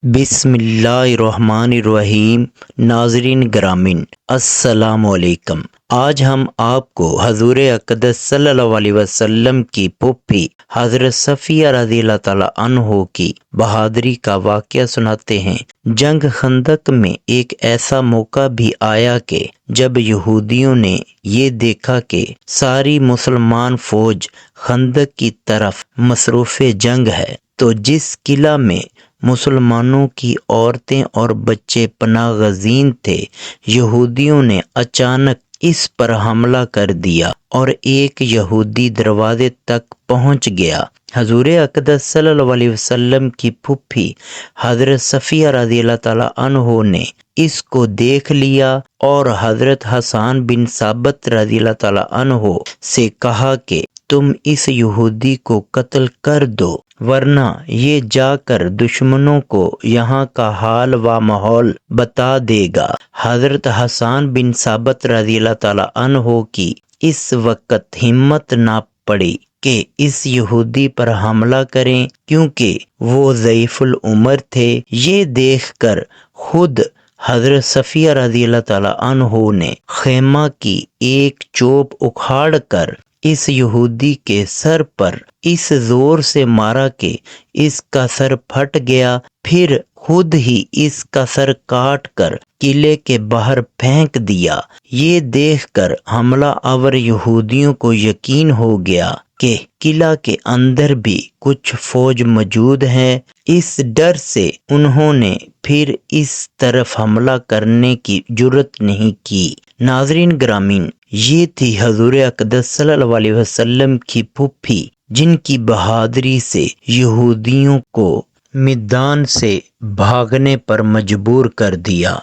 بسم اللہ الرحمن الرحیم۔ ناظرین گرامی السلام علیکم۔ آج ہم آپ کو حضور اقدس صلی اللہ علیہ وسلم کی پھوپھی حضرت صفیہ رضی اللہ تعالی عنہ کی بہادری کا واقعہ سناتے ہیں۔ جنگ خندق میں ایک ایسا موقع بھی آیا کہ جب یہودیوں نے یہ دیکھا کہ ساری مسلمان فوج خندق کی طرف مصروف جنگ ہے، تو جس قلعہ میں مسلمانوں کی عورتیں اور بچے پناہ گزین تھے، یہودیوں نے اچانک اس پر حملہ کر دیا اور ایک یہودی دروازے تک پہنچ گیا۔ حضور اقدس صلی اللہ علیہ وسلم کی پھوپھی حضرت صفیہ رضی اللہ تعالی عنہ نے اس کو دیکھ لیا اور حضرت حسان بن ثابت رضی اللہ تعالی عنہ سے کہا کہ تم اس یہودی کو قتل کر دو، ورنہ یہ جا کر دشمنوں کو یہاں کا حال و ماحول بتا دے گا۔ حضرت حسان بن ثابت رضی اللہ تعالی عنہ کی اس وقت ہمت نہ پڑی کہ اس یہودی پر حملہ کریں، کیونکہ وہ ضعیف العمر تھے۔ یہ دیکھ کر خود حضرت صفیہ رضی اللہ تعالی عنہ نے خیمہ کی ایک چوب اکھاڑ کر اس یہودی کے سر پر اس زور سے مارا کہ اس کا سر پھٹ گیا، پھر خود ہی اس کا سر کاٹ کر قلعے کے باہر پھینک دیا۔ یہ دیکھ کر حملہ آور یہودیوں کو یقین ہو گیا کہ قلعہ کے اندر بھی کچھ فوج موجود ہے۔ اس ڈر سے انہوں نے پھر اس طرف حملہ کرنے کی جرات نہیں کی۔ ناظرین گرامین، یہ تھی حضور اقدس صلی اللہ علیہ وسلم کی پھوپھی، جن کی بہادری سے یہودیوں کو میدان سے بھاگنے پر مجبور کر دیا۔